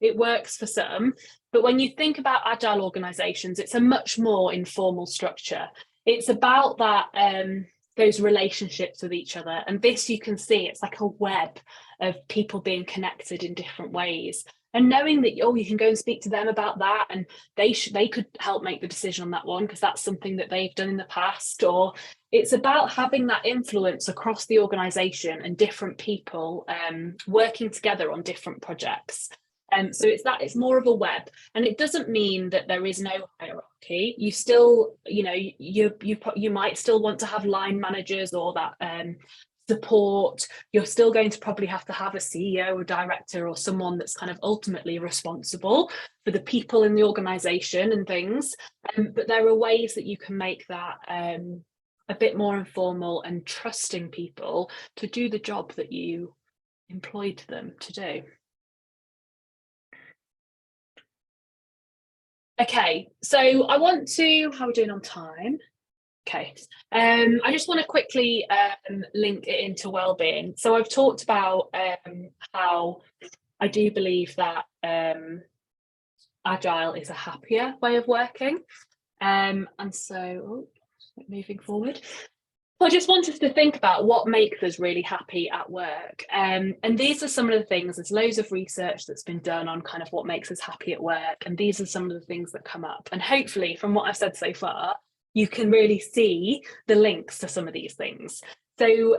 it works for some. But when you think about agile organizations, it's a much more informal structure. It's about that those relationships with each other, and this, you can see, it's like a web of people being connected in different ways, and knowing that, oh, you can go and speak to them about that, and they could help make the decision on that one because that's something that they've done in the past. Or it's about having that influence across the organization and different people working together on different projects. So it's more of a web, and it doesn't mean that there is no hierarchy. You still, you know, you might still want to have line managers or that support. You're still going to probably have to have a CEO or director or someone that's kind of ultimately responsible for the people in the organization and things. But there are ways that you can make that a bit more informal and trusting people to do the job that you employed them to do. Okay, so I want to, how are we doing on time? Okay, I just want to quickly link it into wellbeing. So I've talked about how I do believe that Agile is a happier way of working. And so, moving forward. I just wanted to think about what makes us really happy at work. And these are some of the things, there's loads of research that's been done on kind of what makes us happy at work. And these are some of the things that come up. And hopefully from what I've said so far, you can really see the links to some of these things. So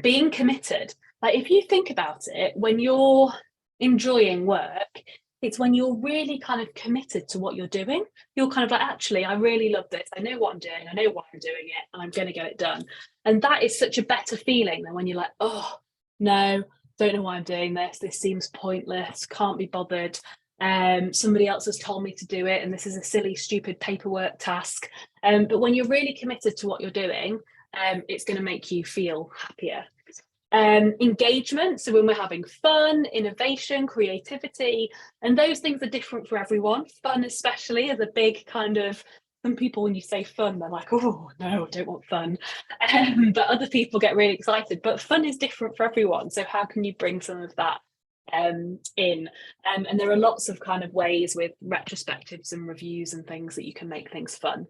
being committed, like if you think about it, when you're enjoying work, it's when you're really kind of committed to what you're doing. You're kind of like, actually, I really love this. I know what I'm doing. I know why I'm doing it, and I'm going to get it done. And that is such a better feeling than when you're like, oh, no, don't know why I'm doing this. This seems pointless. Can't be bothered. Somebody else has told me to do it, and this is a silly, stupid paperwork task. But when you're really committed to what you're doing, it's going to make you feel happier. Engagement, so when we're having fun, innovation, creativity, and those things are different for everyone. Fun especially is a big kind of, some people when you say fun, they're like, oh no, I don't want fun. But other people get really excited. But fun is different for everyone. So how can you bring some of that in? And there are lots of kind of ways with retrospectives and reviews and things that you can make things fun.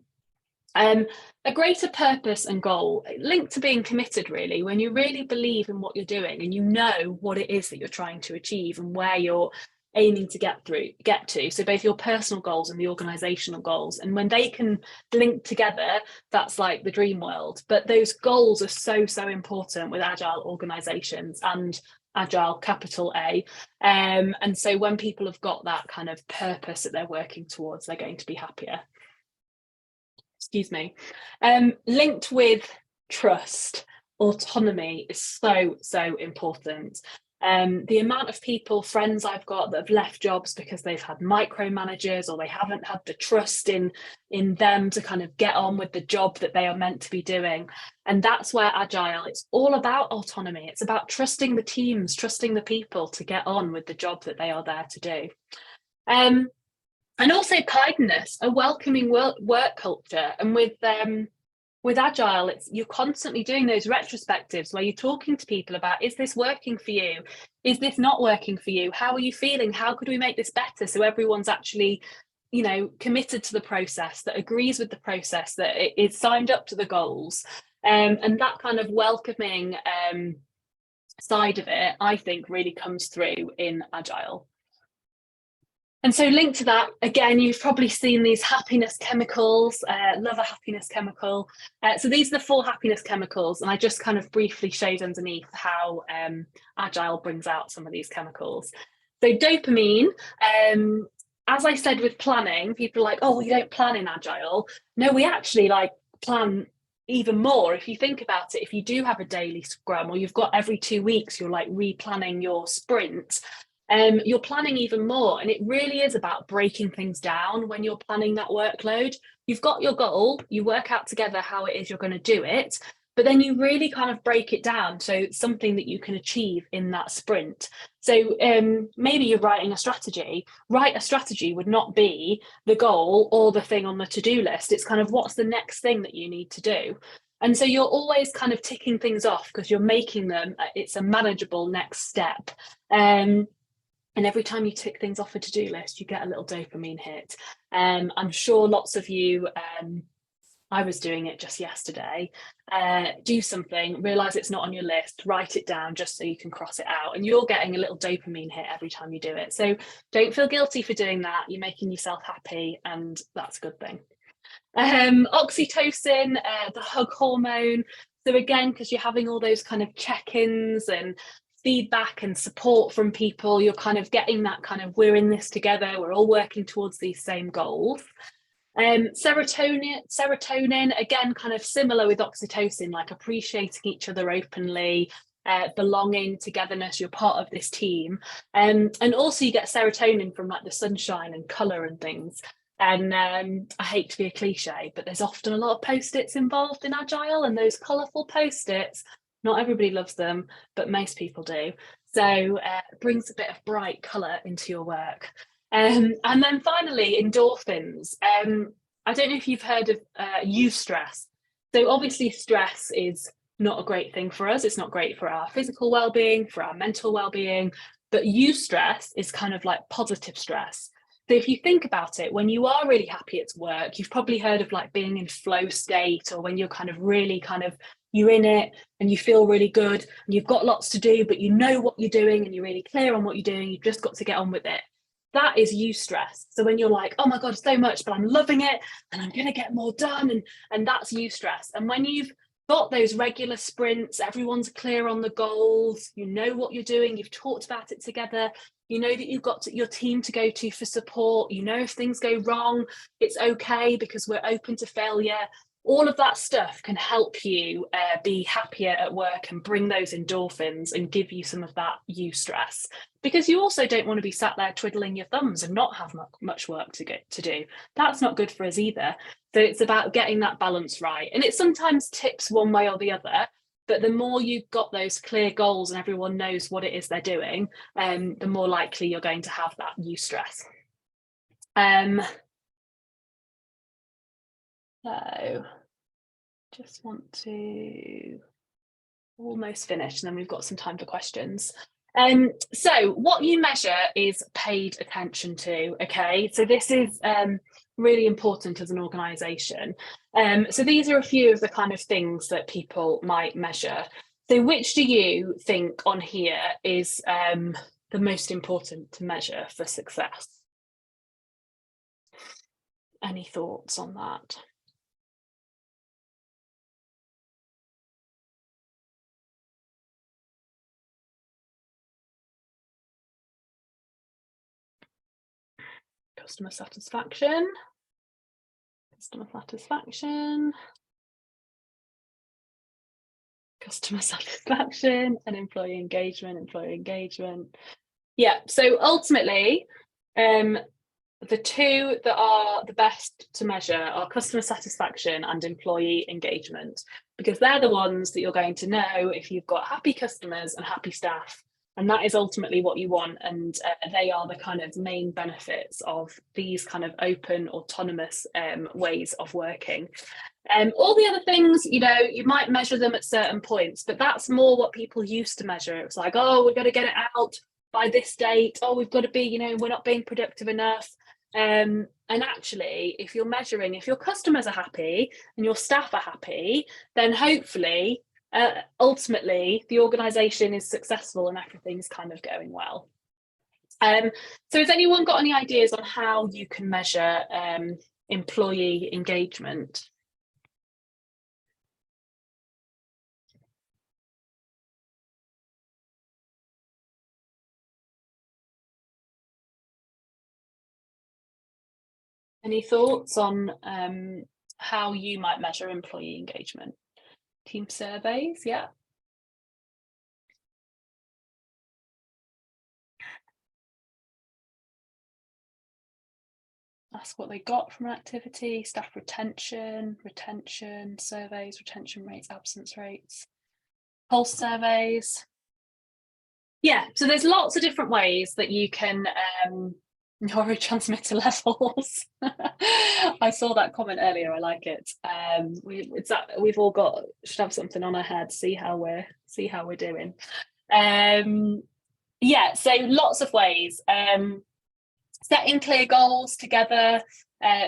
A greater purpose and goal linked to being committed, really, when you really believe in what you're doing and you know what it is that you're trying to achieve and where you're aiming to get to. So both your personal goals and the organizational goals, and when they can link together, that's like the dream world. But those goals are so important with agile organizations and agile capital A. And so when people have got that kind of purpose that they're working towards, they're going to be happier. Excuse me. Linked with trust, autonomy is so important. The amount of people, friends I've got that have left jobs because they've had micromanagers or they haven't had the trust in them to kind of get on with the job that they are meant to be doing. And that's where Agile, it's all about autonomy. It's about trusting the teams, trusting the people to get on with the job that they are there to do. And also kindness, a welcoming work culture. And with Agile, you're constantly doing those retrospectives where you're talking to people about, is this working for you? Is this not working for you? How are you feeling? How could we make this better? So everyone's actually, committed to the process, that agrees with the process, that it is signed up to the goals. And that kind of welcoming side of it, I think, really comes through in Agile. And so linked to that, again, you've probably seen these happiness chemicals, love a happiness chemical. So these are the 4 happiness chemicals, and I just kind of briefly showed underneath how Agile brings out some of these chemicals. So dopamine, as I said with planning, people are like, oh, you don't plan in Agile. No, we actually plan even more. If you think about it, if you do have a daily scrum, or you've got every 2 weeks, you're like replanning your sprint, you're planning even more. And it really is about breaking things down when you're planning that workload. You've got your goal, you work out together how it is you're going to do it, but then you really kind of break it down so it's something that you can achieve in that sprint. So maybe you're writing a strategy. Write a strategy would not be the goal or the thing on the to-do list. It's kind of, what's the next thing that you need to do? And so you're always kind of ticking things off because you're making them, it's a manageable next step. And every time you tick things off a to-do list, you get a little dopamine hit. I'm sure lots of you, I was doing it just yesterday, do something, realise it's not on your list, write it down just so you can cross it out. And you're getting a little dopamine hit every time you do it. So don't feel guilty for doing that. You're making yourself happy, and that's a good thing. Oxytocin, the hug hormone. So again, because you're having all those kind of check-ins and feedback and support from people, you're kind of getting that kind of, we're in this together, we're all working towards these same goals. Serotonin, again, kind of similar with oxytocin, like appreciating each other openly, belonging, togetherness, you're part of this team. And also you get serotonin from like the sunshine and colour and things. And I hate to be a cliche, but there's often a lot of post-its involved in Agile, and those colourful post-its, not everybody loves them, but most people do. So it brings a bit of bright colour into your work. And then finally, endorphins. I don't know if you've heard of eustress. So obviously stress is not a great thing for us. It's not great for our physical well-being, for our mental well-being, but eustress is kind of like positive stress. So if you think about it, when you are really happy at work, you've probably heard of like being in flow state, or when you're kind of really you're in it and you feel really good and you've got lots to do, but you know what you're doing and you're really clear on what you're doing. You've just got to get on with it. That is eustress. So when you're like, oh my God, so much, but I'm loving it and I'm going to get more done. And that's eustress. And when you've got those regular sprints, everyone's clear on the goals, you know what you're doing, you've talked about it together, you know that you've got your team to go to for support, you know if things go wrong, it's okay because we're open to failure. all of that stuff can help you be happier at work and bring those endorphins and give you some of that eustress, because you also don't want to be sat there twiddling your thumbs and not have much work to do. That's not good for us either. So it's about getting that balance right, and it sometimes tips one way or the other. But the more you've got those clear goals and everyone knows what it is they're doing, the more likely you're going to have that eustress. So just want to almost finish, and then we've got some time for questions. So what you measure is paid attention to, okay? So this is really important as an organisation. So these are a few of the kind of things that people might measure. So which do you think on here is the most important to measure for success? Any thoughts on that? Customer satisfaction, customer satisfaction, customer satisfaction, and employee engagement. Yeah, so ultimately, the two that are the best to measure are customer satisfaction and employee engagement, because they're the ones that you're going to know if you've got happy customers and happy staff. And that is ultimately what you want. And they are the kind of main benefits of these kind of open, autonomous ways of working. All the other things, you know, you might measure them at certain points, but that's more what people used to measure. It was like, oh, we've got to get it out by this date. Oh, we've got to be, you know, we're not being productive enough. And actually, if you're measuring, if your customers are happy and your staff are happy, then hopefully, ultimately, the organisation is successful and everything's kind of going well. So has anyone got any ideas on how you can measure employee engagement? Any thoughts on how you might measure employee engagement? Team surveys, yeah. Ask what they got from an activity, staff retention surveys, retention rates, absence rates, pulse surveys. Yeah, so there's lots of different ways that you can neurotransmitter levels. I saw that comment earlier. I like it. We've all got should have something on our head. See how we're doing. Yeah, so lots of ways. Setting clear goals together,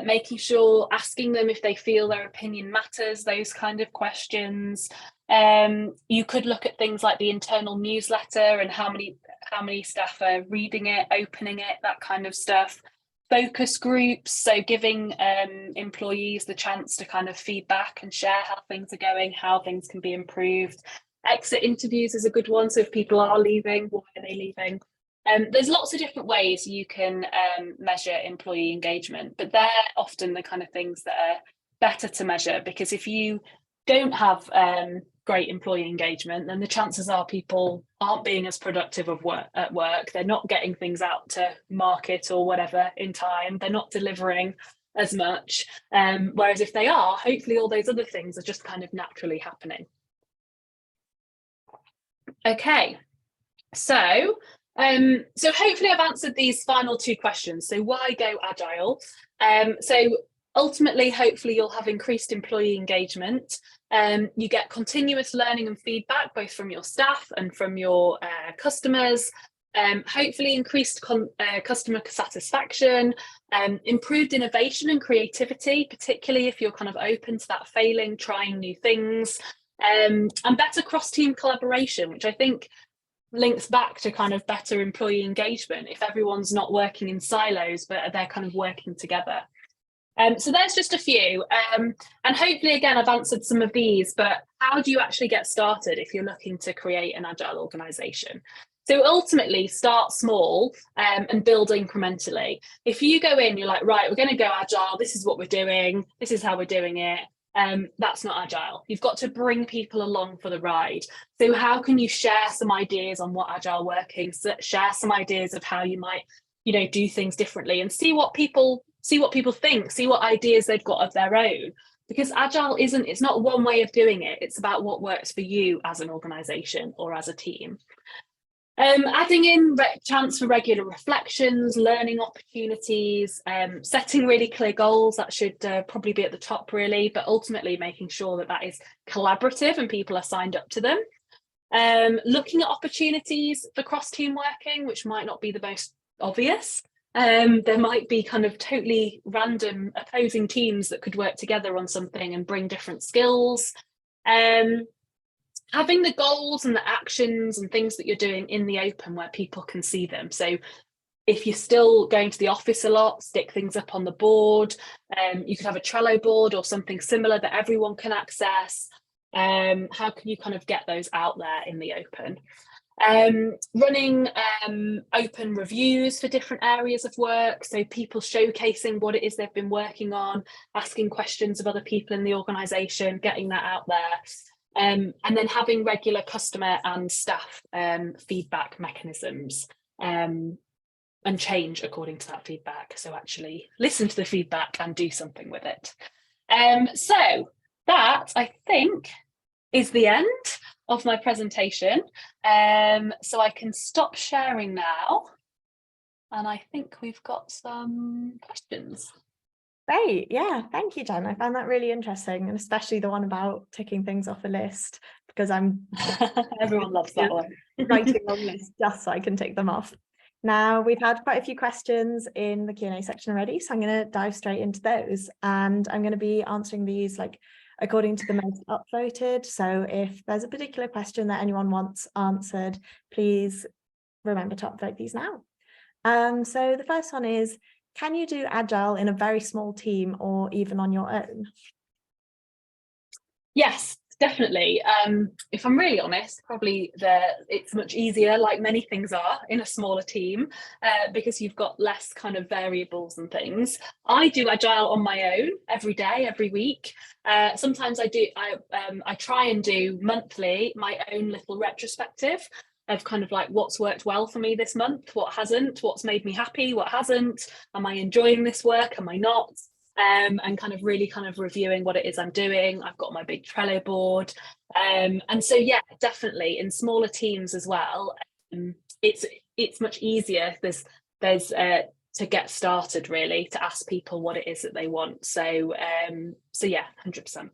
making sure, asking them if they feel their opinion matters, those kind of questions. You could look at things like the internal newsletter and how many staff are reading it, opening it, that kind of stuff. Focus groups, so giving employees the chance to kind of feedback and share how things are going, how things can be improved. Exit interviews is a good one, so if people are leaving, why are they leaving? There's lots of different ways you can measure employee engagement, but they're often the kind of things that are better to measure, because if you don't have great employee engagement, then the chances are people aren't being as productive at work. They're not getting things out to market or whatever in time. They're not delivering as much. Whereas if they are, hopefully all those other things are just kind of naturally happening. Okay, so hopefully I've answered these final two questions. So why go Agile? So ultimately, hopefully you'll have increased employee engagement. You get continuous learning and feedback, both from your staff and from your customers. Hopefully increased customer satisfaction, improved innovation and creativity, particularly if you're kind of open to that failing, trying new things, and better cross-team collaboration, which I think links back to kind of better employee engagement if everyone's not working in silos, but they're kind of working together. So there's just a few, and hopefully again I've answered some of these, but how do you actually get started if you're looking to create an agile organisation? So ultimately start small and build incrementally. If you go in, you're like, right, we're going to go agile, this is what we're doing, this is how we're doing it, That's not Agile. You've got to bring people along for the ride. So how can you share some ideas on what Agile working, share some ideas of how you might, do things differently, and see what people think, see what ideas they've got of their own. Because Agile it's not one way of doing it. It's about what works for you as an organization or as a team. Adding in chance for regular reflections, learning opportunities, setting really clear goals. That should probably be at the top, really, but ultimately making sure that is collaborative and people are signed up to them. Looking at opportunities for cross-team working, which might not be the most obvious. There might be kind of totally random opposing teams that could work together on something and bring different skills. Having the goals and the actions and things that you're doing in the open where people can see them. So if you're still going to the office a lot, stick things up on the board. You could have a Trello board or something similar that everyone can access. How can you kind of get those out there in the open? Running open reviews for different areas of work, so people showcasing what it is they've been working on, asking questions of other people in the organisation, getting that out there. And then having regular customer and staff feedback mechanisms and change according to that feedback. So actually listen to the feedback and do something with it. So that, I think, is the end of my presentation. So I can stop sharing now. And I think we've got some questions. Great. Yeah. Thank you, Jen. I found that really interesting, and especially the one about ticking things off a list, because I'm everyone loves that one. Writing a long list just so I can tick them off. Now, we've had quite a few questions in the Q&A section already, so I'm going to dive straight into those, and I'm going to be answering these according to the most upvoted. So if there's a particular question that anyone wants answered, please remember to upvote these now. So the first one is, can you do Agile in a very small team or even on your own? Yes, definitely. If I'm really honest, probably it's much easier, like many things are, in a smaller team, because you've got less kind of variables and things. I do Agile on my own every day, every week. Sometimes I try and do monthly my own little retrospective of kind of like what's worked well for me this month, what hasn't, what's made me happy, what hasn't, am I enjoying this work, am I not? And kind of really kind of reviewing what it is I'm doing. I've got my big Trello board. And so, yeah, definitely in smaller teams as well, it's much easier. There's to get started, really, to ask people what it is that they want. So yeah, 100%.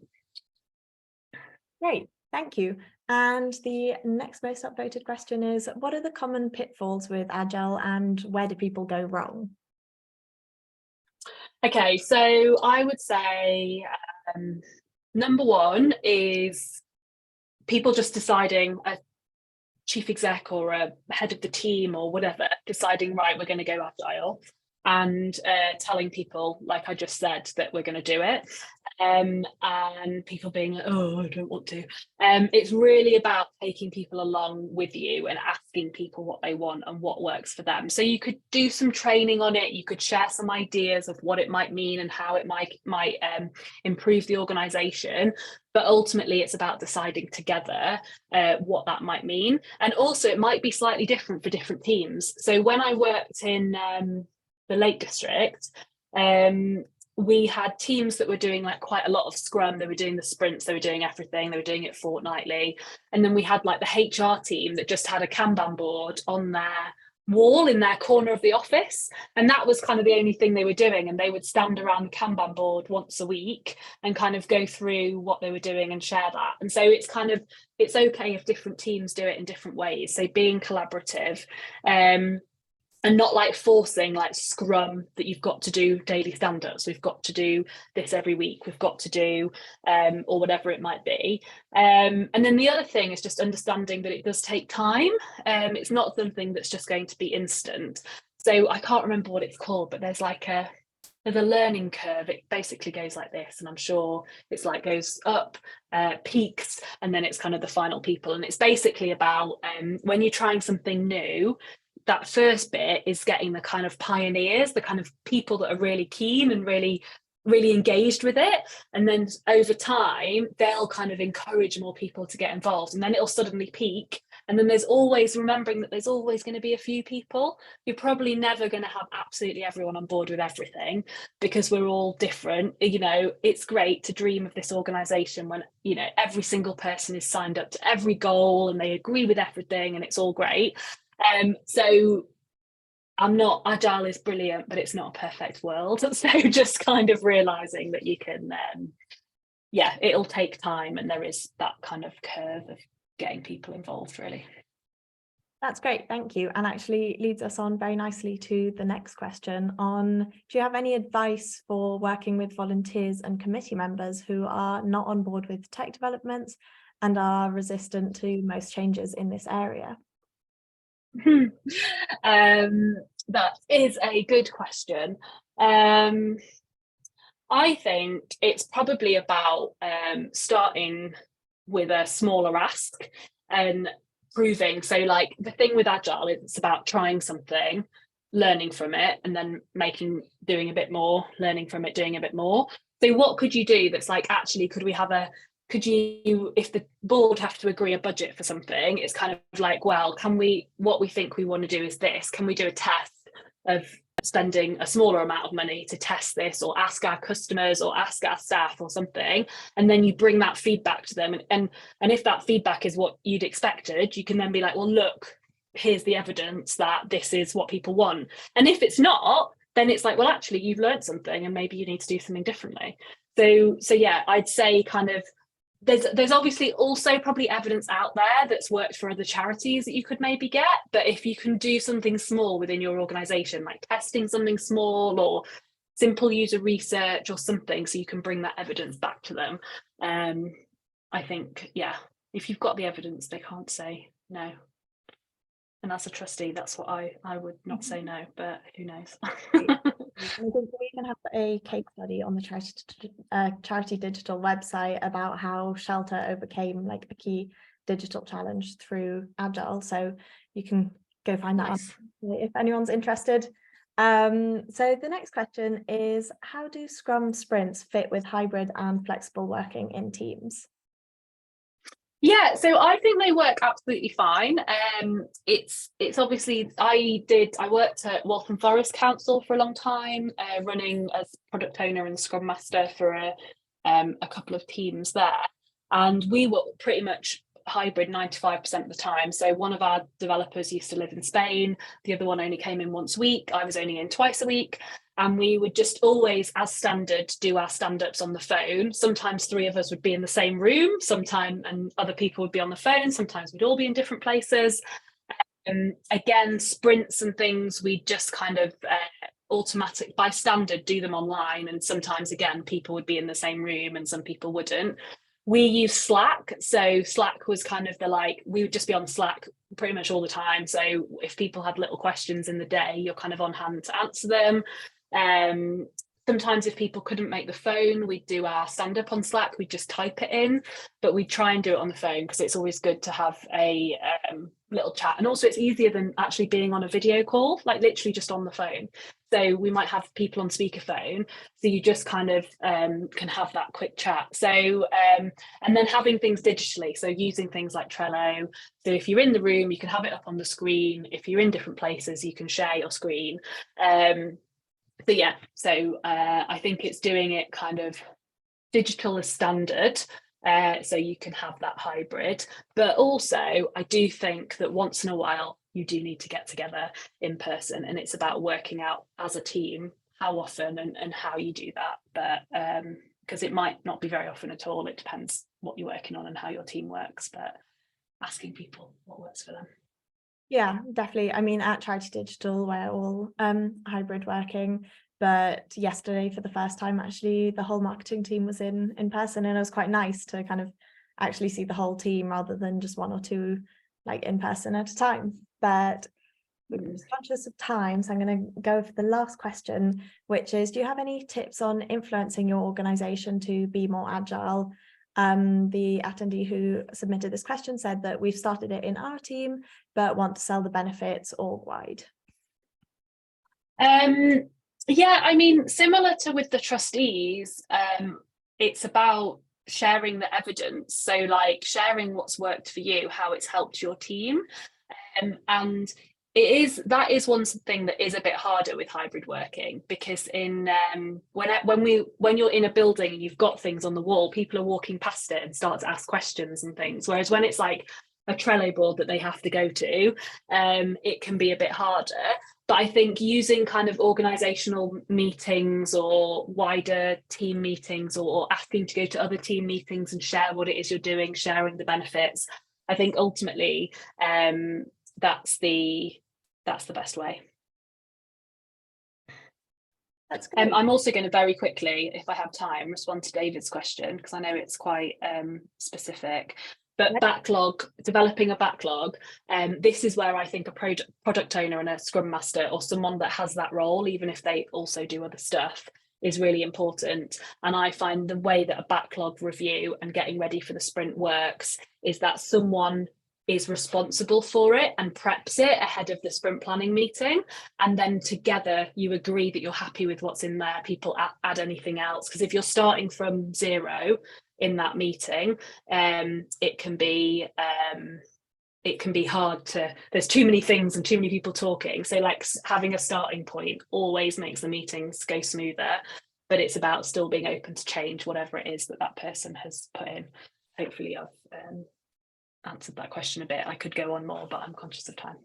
Great, thank you. And the next most upvoted question is, what are the common pitfalls with Agile and where do people go wrong? Okay, so I would say number one is people just deciding, a chief exec or a head of the team or whatever, deciding, right, we're going to go Agile, and telling people, like I just said, that we're going to do it. And people being like, oh, I don't want to. It's really about taking people along with you and asking people what they want and what works for them. So you could do some training on it. You could share some ideas of what it might mean and how it might improve the organization. But ultimately, it's about deciding together what that might mean. And also, it might be slightly different for different teams. So when I worked in the Lake District, we had teams that were doing like quite a lot of Scrum. They were doing the sprints, they were doing everything, they were doing it fortnightly. And then we had like the HR team that just had a Kanban board on their wall in their corner of the office. And that was kind of the only thing they were doing. And they would stand around the Kanban board once a week and kind of go through what they were doing and share that. And so it's okay if different teams do it in different ways. So being collaborative, and not like forcing like Scrum that you've got to do daily stand-ups, we've got to do this every week, we've got to do or whatever it might be. And then the other thing is just understanding that it does take time. It's not something that's just going to be instant. So I can't remember what it's called, but there's a learning curve. It basically goes like this, and I'm sure it's like goes up, peaks, and then it's kind of the final people. And it's basically about when you're trying something new, that first bit is getting the kind of pioneers, the kind of people that are really keen and really really engaged with it, and then over time they'll kind of encourage more people to get involved, and then it'll suddenly peak. And then there's always remembering that there's always going to be a few people. You're probably never going to have absolutely everyone on board with everything, because we're all different. You know, it's great to dream of this organization when, you know, every single person is signed up to every goal and they agree with everything and it's all great. So Agile is brilliant, but it's not a perfect world. So just kind of realizing that you can, it'll take time, and there is that kind of curve of getting people involved, really. That's great, thank you. And actually leads us on very nicely to the next question on, do you have any advice for working with volunteers and committee members who are not on board with tech developments and are resistant to most changes in this area? That is a good question. I think it's probably about starting with a smaller ask and proving. So like the thing with Agile is it's about trying something, learning from it, and then doing a bit more, learning from it, doing a bit more. So what could you do that's like, actually, if the board have to agree a budget for something, it's kind of like, well, what we think we want to do is this, can we do a test of spending a smaller amount of money to test this, or ask our customers or ask our staff or something, and then you bring that feedback to them, and if that feedback is what you'd expected, you can then be like, well, look, here's the evidence that this is what people want. And if it's not, then it's like, well, actually, you've learned something and maybe you need to do something differently. So yeah, I'd say kind of there's obviously also probably evidence out there that's worked for other charities that you could maybe get, but if you can do something small within your organization, like testing something small or simple user research or something, so you can bring that evidence back to them, I think, yeah, if you've got the evidence, they can't say no. And as a trustee, that's what I would not say no, but who knows. I think we even have a case study on the Charity Digital website about how Shelter overcame like a key digital challenge through Agile. So you can go find that Nice. if anyone's interested. So the next question is, how do Scrum sprints fit with hybrid and flexible working in teams? Yeah, so I think they work absolutely fine. It's obviously I worked at Waltham Forest Council for a long time, running as product owner and Scrum Master for a couple of teams there, and we were pretty much hybrid 95% of the time. So one of our developers used to live in Spain, the other one only came in once a week, I was only in twice a week. And we would just always, as standard, do our stand-ups on the phone. Sometimes three of us would be in the same room, and other people would be on the phone. Sometimes we'd all be in different places. Again, sprints and things, we just kind of automatic by standard do them online. And sometimes, again, people would be in the same room and some people wouldn't. We use Slack. So Slack was kind of we would just be on Slack pretty much all the time. So if people had little questions in the day, you're kind of on hand to answer them. Sometimes if people couldn't make the phone, we'd do our stand-up on Slack, we'd just type it in, but we'd try and do it on the phone because it's always good to have a little chat. And also it's easier than actually being on a video call, like literally just on the phone. So we might have people on speakerphone, so you just kind of can have that quick chat. So and then having things digitally, so using things like Trello. So if you're in the room, you can have it up on the screen. If you're in different places, you can share your screen. So I think it's doing it kind of digital as standard, so you can have that hybrid. But also, I do think that once in a while, you do need to get together in person, and it's about working out as a team how often and how you do that. But because it might not be very often at all, it depends what you're working on and how your team works, but asking people what works for them. Yeah, definitely. I mean, at Charity Digital, we're all hybrid working, but yesterday for the first time, actually, the whole marketing team was in person, and it was quite nice to kind of actually see the whole team rather than just one or two like in person at a time. But we're conscious of time, so I'm going to go for the last question, which is, do you have any tips on influencing your organization to be more agile? The attendee who submitted this question said that we've started it in our team, but want to sell the benefits org-wide. Yeah, I mean, similar to with the trustees, it's about sharing the evidence. So like sharing what's worked for you, how it's helped your team. And that is one thing that is a bit harder with hybrid working, because in when you're in a building and you've got things on the wall, people are walking past it and start to ask questions and things. Whereas when it's like a Trello board that they have to go to, it can be a bit harder. But I think using kind of organizational meetings or wider team meetings, or asking to go to other team meetings and share what it is you're doing, sharing the benefits, I think ultimately that's the best way. That's great. I'm also going to very quickly, if I have time, respond to David's question, because I know it's quite specific. But backlog, developing a backlog, this is where I think a product owner and a scrum master, or someone that has that role, even if they also do other stuff, is really important. And I find the way that a backlog review and getting ready for the sprint works is that someone is responsible for it and preps it ahead of the sprint planning meeting, and then together you agree that you're happy with what's in there. People add anything else, because if you're starting from zero in that meeting, it can be hard to, there's too many things and too many people talking. So like having a starting point always makes the meetings go smoother, but it's about still being open to change whatever it is that that person has put in. Hopefully I've answered that question a bit. I could go on more, but I'm conscious of time.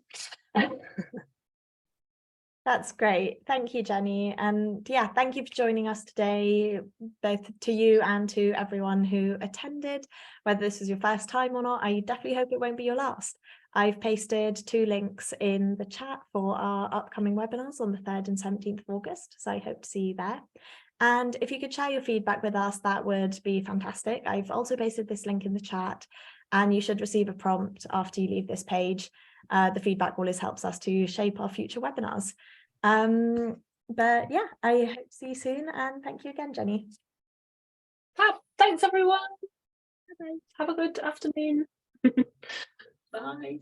That's great. Thank you, Jenny. And yeah, thank you for joining us today, both to you and to everyone who attended. Whether this is your first time or not, I definitely hope it won't be your last. I've pasted 2 links in the chat for our upcoming webinars on the 3rd and 17th of August. So I hope to see you there. And if you could share your feedback with us, that would be fantastic. I've also pasted this link in the chat, and you should receive a prompt after you leave this page. The feedback always helps us to shape our future webinars. But yeah, I hope to see you soon, and thank you again, Jenny. Thanks everyone. Have a good afternoon. Bye.